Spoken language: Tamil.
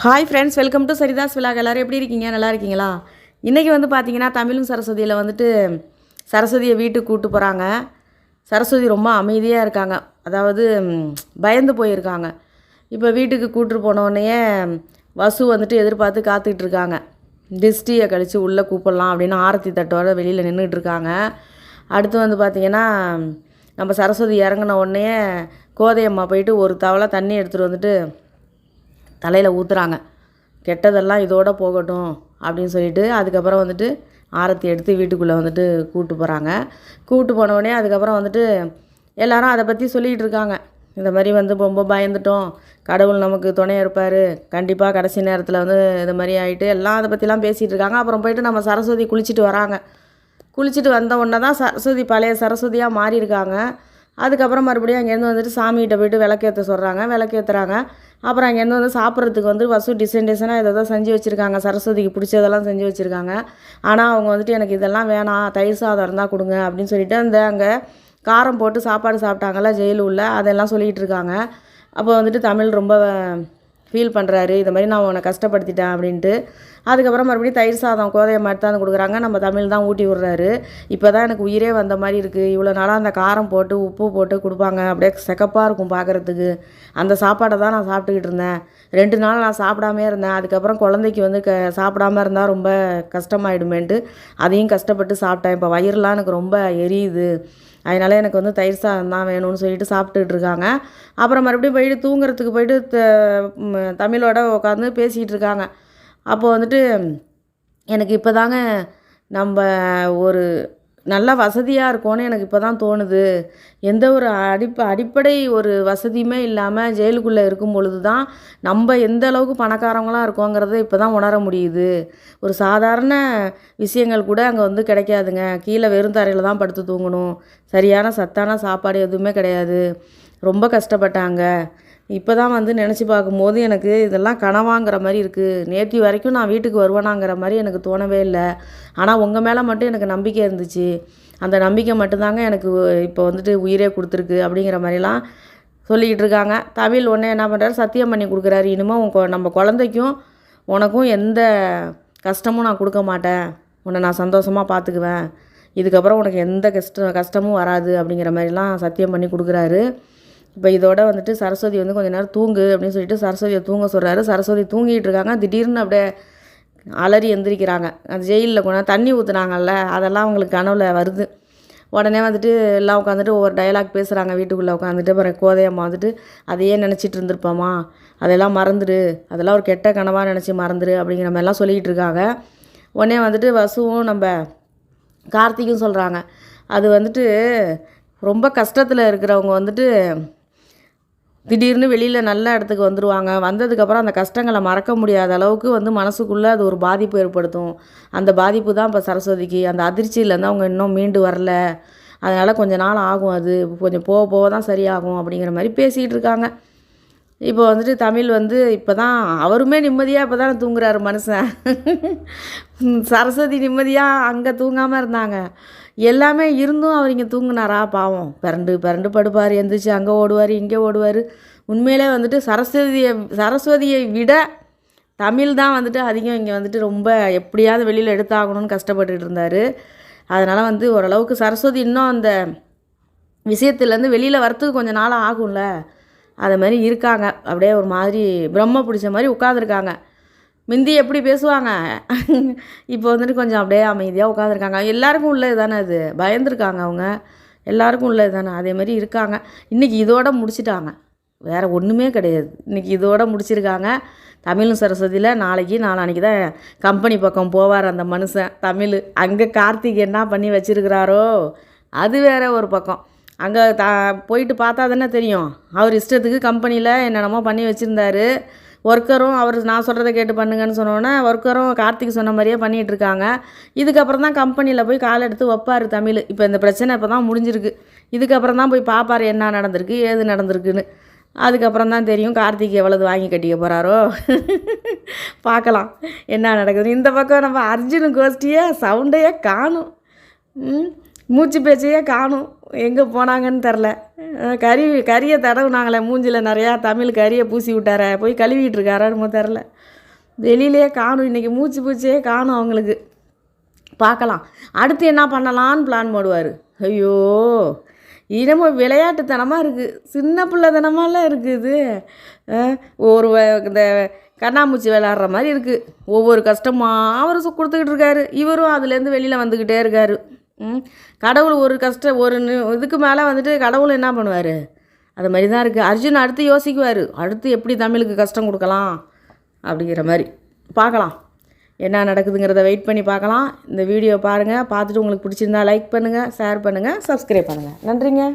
Hi friends, welcome to Saritha's vlog. எல்லோரும் எப்படி இருக்கீங்க? நல்லா இருக்கீங்களா? இன்றைக்கி வந்து பார்த்திங்கன்னா தமிழும் சரஸ்வதியில் வந்துட்டு சரஸ்வதியை வீட்டுக்கு கூப்பிட்டு போகிறாங்க. சரஸ்வதி ரொம்ப அமைதியாக இருக்காங்க, அதாவது பயந்து போயிருக்காங்க. இப்போ வீட்டுக்கு கூப்பிட்டு போனோடனே வசு வந்துட்டு எதிர்பார்த்து காத்துக்கிட்டு இருக்காங்க. டிஸ்டியை கழித்து உள்ளே கூப்பிடலாம் அப்படின்னு ஆரத்தி தட்டோட வெளியில் நின்றுட்டு இருக்காங்க. அடுத்து வந்து பார்த்திங்கன்னா நம்ம சரஸ்வதி இறங்கின உடனே கோதையம்மா போயிட்டு ஒரு தவளை தண்ணி எடுத்துகிட்டு வந்துட்டு தலையில் ஊற்றுறாங்க. கெட்டதெல்லாம் இதோடு போகட்டும் அப்படின்னு சொல்லிட்டு அதுக்கப்புறம் வந்துட்டு ஆரத்தி எடுத்து வீட்டுக்குள்ளே வந்துட்டு கூப்பிட்டு போகிறாங்க. கூப்பிட்டு போனோடனே அதுக்கப்புறம் வந்துட்டு எல்லோரும் அதை பற்றி சொல்லிகிட்டு இருக்காங்க. இந்த மாதிரி வந்து ரொம்ப பயந்துட்டோம், கடவுள் நமக்கு துணையாக இருப்பார், கண்டிப்பாக கடைசி நேரத்தில் வந்து இது மாதிரி ஆகிட்டு எல்லாம் அதை பற்றிலாம் பேசிகிட்டு இருக்காங்க. அப்புறம் போயிட்டு நம்ம சரஸ்வதி குளிச்சுட்டு வராங்க. குளிச்சுட்டு வந்த உடனே தான் சரஸ்வதி பழைய சரஸ்வதியாக மாறியிருக்காங்க. அதுக்கப்புறம் மறுபடியும் அங்கேருந்து வந்துட்டு சாமிகிட்ட போய்ட்டு விளக்கேற்ற சொல்கிறாங்க. விளக்கேற்றுறாங்க. அப்புறம் அங்கேருந்து வந்து சாப்பிட்றதுக்கு வந்து வசு டிசைனாக ஏதோ செஞ்சு வச்சுருக்காங்க. சரஸ்வதிக்கு பிடிச்சதெல்லாம் செஞ்சு வச்சுருக்காங்க. ஆனால் அவங்க வந்துட்டு எனக்கு இதெல்லாம் வேணாம், தயிர் சாதம் இருந்தால் கொடுங்க அப்படின்னு சொல்லிட்டு அங்கே காரம் போட்டு சாப்பாடு சாப்பிட்டாங்கல்ல ஜெயிலுள்ள, அதெல்லாம் சொல்லிகிட்டு இருக்காங்க. அப்போ வந்துட்டு தமிழ் ரொம்ப ஃபீல் பண்ணுறாரு, இந்த மாதிரி நான் உன்னை கஷ்டப்படுத்திட்டேன் அப்படின்ட்டு. அதுக்கப்புறம் மறுபடியும் தயிர் சாதம் கோதையம்மா எடுத்தாந்து கொடுக்குறாங்க. நம்ம தமிழ் தான் ஊட்டி விட்றாரு. இப்போ தான் எனக்கு உயிரே வந்த மாதிரி இருக்குது, இவ்வளோ நாளாக அந்த காரம் போட்டு உப்பு போட்டு கொடுப்பாங்க, அப்படியே செகப்பாக இருக்கும் பார்க்குறதுக்கு, அந்த சாப்பாடை தான் நான் சாப்பிட்டுக்கிட்டு இருந்தேன். 2 நாள் நான் சாப்பிடாமே இருந்தேன். அதுக்கப்புறம் குழந்தைக்கு வந்து சாப்பிடாமல் இருந்தால் ரொம்ப கஷ்டமாயிடுமேன்ட்டு அதையும் கஷ்டப்பட்டு சாப்பிட்டேன். இப்போ வயிறுலாம் எனக்கு ரொம்ப எரியுது, அதனால் எனக்கு வந்து தயிர் சாதம் தான் வேணும்னு சொல்லிட்டு சாப்பிட்டுக்கிட்டு இருக்காங்க. அப்புறம் மறுபடியும் போயிட்டு தூங்குறதுக்கு போயிட்டு தமிழோட உட்காந்து பேசிகிட்டு இருக்காங்க. அப்போது வந்துட்டு எனக்கு இப்போ தாங்க நம்ம ஒரு நல்ல வசதியாக இருக்கோன்னு எனக்கு இப்போ தான் தோணுது. எந்த ஒரு அடிப்படை ஒரு வசதியுமே இல்லாமல் ஜெயிலுக்குள்ளே இருக்கும் பொழுது தான் நம்ம எந்த அளவுக்கு பணக்காரங்களாக இருக்கோங்கிறத இப்போ தான் உணர முடியுது. ஒரு சாதாரண விஷயங்கள் கூட அங்கே வந்து கிடைக்காதுங்க. கீழே வெறும் தரையில் தான் படுத்து தூங்கணும், சரியான சத்தான சாப்பாடு எதுவுமே கிடையாது, ரொம்ப கஷ்டப்பட்டாங்க. இப்போ தான் வந்து நினச்சி பார்க்கும்போது எனக்கு இதெல்லாம் கனவாங்கிற மாதிரி இருக்குது. நேற்று வரைக்கும் நான் வீட்டுக்கு வருவேனாங்கிற மாதிரி எனக்கு தோணவே இல்லை. ஆனால் உங்கள் மேலே மட்டும் எனக்கு நம்பிக்கை இருந்துச்சு. அந்த நம்பிக்கை மட்டும்தாங்க எனக்கு இப்போ வந்துட்டு உயிரே கொடுத்துருக்கு அப்படிங்கிற மாதிரிலாம் சொல்லிக்கிட்டு இருக்காங்க. தமிழ் ஒன்றே என்ன பண்ணுறாரு, சத்தியம் பண்ணி கொடுக்குறாரு. இனிமேல் நம்ம குழந்தைக்கும் உனக்கும் எந்த கஷ்டமும் நான் கொடுக்க மாட்டேன், உன்னை நான் சந்தோஷமாக பார்த்துக்குவேன், இதுக்கப்புறம் உனக்கு எந்த கஷ்டமும் வராது அப்படிங்கிற மாதிரிலாம் சத்தியம் பண்ணி கொடுக்குறாரு. இப்போ இதோட வந்துட்டு சரஸ்வதி வந்து கொஞ்சம் நேரம் தூங்கு அப்படின்னு சொல்லிட்டு சரஸ்வதியை தூங்க சொல்கிறாரு. சரஸ்வதி தூங்கிட்டு இருக்காங்க. திடீர்னு அப்படியே அலறி எந்திரிக்கிறாங்க. அந்த ஜெயிலில் கொண்டு தண்ணி ஊற்றுனாங்கல்ல, அதெல்லாம் அவங்களுக்கு கனவுல வருது. உடனே வந்துட்டு எல்லாம் உட்காந்துட்டு ஒவ்வொரு டயலாக் பேசுகிறாங்க வீட்டுக்குள்ளே உட்காந்துட்டு. அப்புறம் கோதையம்மா வந்துட்டு அதையே நினச்சிட்டு இருந்திருப்பாம்மா, அதெல்லாம் மறந்துடு, அதெல்லாம் ஒரு கெட்ட கனவாக நினச்சி மறந்துடு அப்படிங்கிற மாதிரிலாம் சொல்லிக்கிட்டு இருக்காங்க. உடனே வந்துட்டு வசுவும் நம்ம கார்த்திக்கும் சொல்கிறாங்க, அது வந்துட்டு ரொம்ப கஷ்டத்தில் இருக்கிறவங்க வந்துட்டு திடீர்னு வெளியில் நல்ல இடத்துக்கு வந்துடுவாங்க. வந்ததுக்கப்புறம் அந்த கஷ்டங்களை மறக்க முடியாத அளவுக்கு வந்து மனசுக்குள்ளே அது ஒரு பாதிப்பு ஏற்படுத்தும். அந்த பாதிப்பு தான் இப்போ சரஸ்வதிக்கு. அந்த அதிர்ச்சியிலேருந்து அவங்க இன்னும் மீண்டு வரல, அதனால் கொஞ்சம் நாள் ஆகும், அது கொஞ்சம் போக போக தான் சரியாகும் அப்படிங்கிற மாதிரி பேசிகிட்டு இருக்காங்க. இப்போ வந்துட்டு தமிழ் வந்து இப்போ தான் அவருமே நிம்மதியாக இப்போ தான் தூங்குறாரு மனுஷன். சரஸ்வதி நிம்மதியாக அங்கே தூங்காமல் இருந்தாங்க, எல்லாமே இருந்தும் அவர் இங்கே தூங்குனாரா? பாவம், பிறண்டு படுப்பார், எந்திரிச்சு அங்கே ஓடுவார், இங்கே ஓடுவார். உண்மையிலே வந்துட்டு சரஸ்வதியை விட தமிழ் தான் வந்துட்டு அதிகம் இங்கே வந்துட்டு ரொம்ப எப்படியாவது வெளியில் எடுத்தாகணும்னு கஷ்டப்பட்டுட்டு இருந்தார். அதனால் வந்து ஓரளவுக்கு சரஸ்வதி இன்னும் அந்த விஷயத்துலேருந்து வெளியில் வரத்துக்கு கொஞ்சம் நாள் ஆகும்ல, அது மாதிரி இருக்காங்க. அப்படியே ஒரு மாதிரி பிரம்ம பிடிச்ச மாதிரி உட்காந்துருக்காங்க. முந்தி எப்படி பேசுவாங்க, இப்போ வந்துட்டு கொஞ்சம் அப்படியே அமைதியாக உட்காந்துருக்காங்க. எல்லாருக்கும் உள்ளது தானே, அது பயந்துருக்காங்க அவங்க, எல்லாருக்கும் உள்ளது தானே, அதே மாதிரி இருக்காங்க. இன்றைக்கி இதோட முடிச்சிட்டாங்க, வேறு ஒன்றுமே கிடையாது. இன்றைக்கி இதோட முடிச்சிருக்காங்க. தமிழும் சரஸ்வதியில் நாளான்னைக்கு தான் கம்பெனி பக்கம் போவார் அந்த மனுஷன் தமிழ். அங்கே கார்த்திக் என்ன பண்ணி வச்சுருக்கிறாரோ அது வேறு ஒரு பக்கம். அங்கே போயிட்டு பார்த்தா தானே தெரியும். அவர் இஷ்டத்துக்கு கம்பெனியில் என்னென்னமோ பண்ணி வச்சுருந்தாரு. ஒர்க்கரும் அவர் நான் சொல்கிறத கேட்டு பண்ணுங்கன்னு சொன்னோன்னே ஒர்க்கரும் கார்த்திக் சொன்ன மாதிரியே பண்ணிகிட்ருக்காங்க. இதுக்கப்புறம் தான் கம்பெனியில் போய் கால் எடுத்து வைப்பார் தமிழ். இப்போ இந்த பிரச்சனை இப்போ தான் முடிஞ்சிருக்கு. இதுக்கப்புறம் தான் போய் பார்ப்பார் என்ன நடந்திருக்கு ஏது நடந்திருக்குன்னு. அதுக்கப்புறம் தான் தெரியும் கார்த்திக் எவ்வளவு வாங்கி கட்டிக்க போகிறாரோ. பார்க்கலாம் என்ன நடக்குது. இந்த பக்கம் நம்ம அர்ஜுன் கோஷ்டியே சவுண்டையே காணும். மூச்சு பேச்சையே காணும், எங்கே போனாங்கன்னு தெரில. கறியை தடவுனாங்களே மூஞ்சில் நிறையா, தமிழ் கறியை பூசி விட்டார, போய் கழுவிட்டு இருக்காரான்னு தெரில. வெளியிலே காணும், இன்றைக்கி மூச்சு பூச்சியே காணும் அவங்களுக்கு. பார்க்கலாம் அடுத்து என்ன பண்ணலான்னு பிளான் போடுவார். ஐயோ இன்னமும் விளையாட்டுத்தனமாக இருக்குது, சின்ன பிள்ளைத்தனமாலாம் இருக்குது. ஒரு இந்த கண்ணாமூச்சி விளையாடுற மாதிரி இருக்குது. ஒவ்வொரு கஷ்டமாக அவர் கொடுத்துக்கிட்டு இருக்காரு, இவரும் அதுலேருந்து வெளியில் வந்துக்கிட்டே இருக்கார். கடவுள் ஒரு இதுக்கு மேலே வந்துட்டு கடவுள் என்ன பண்ணுவார், அது மாதிரி தான் இருக்குது. அர்ஜுன் அடுத்து யோசிக்குவார், அடுத்து எப்படி தமிழுக்கு கஷ்டம் கொடுக்கலாம் அப்படிங்கிற மாதிரி. பார்க்கலாம் என்ன நடக்குதுங்கிறத வெயிட் பண்ணி பார்க்கலாம். இந்த வீடியோ பாருங்கள், பார்த்துட்டு உங்களுக்கு பிடிச்சிருந்தா லைக் பண்ணுங்கள், ஷேர் பண்ணுங்கள், சப்ஸ்கிரைப் பண்ணுங்கள். நன்றிங்க.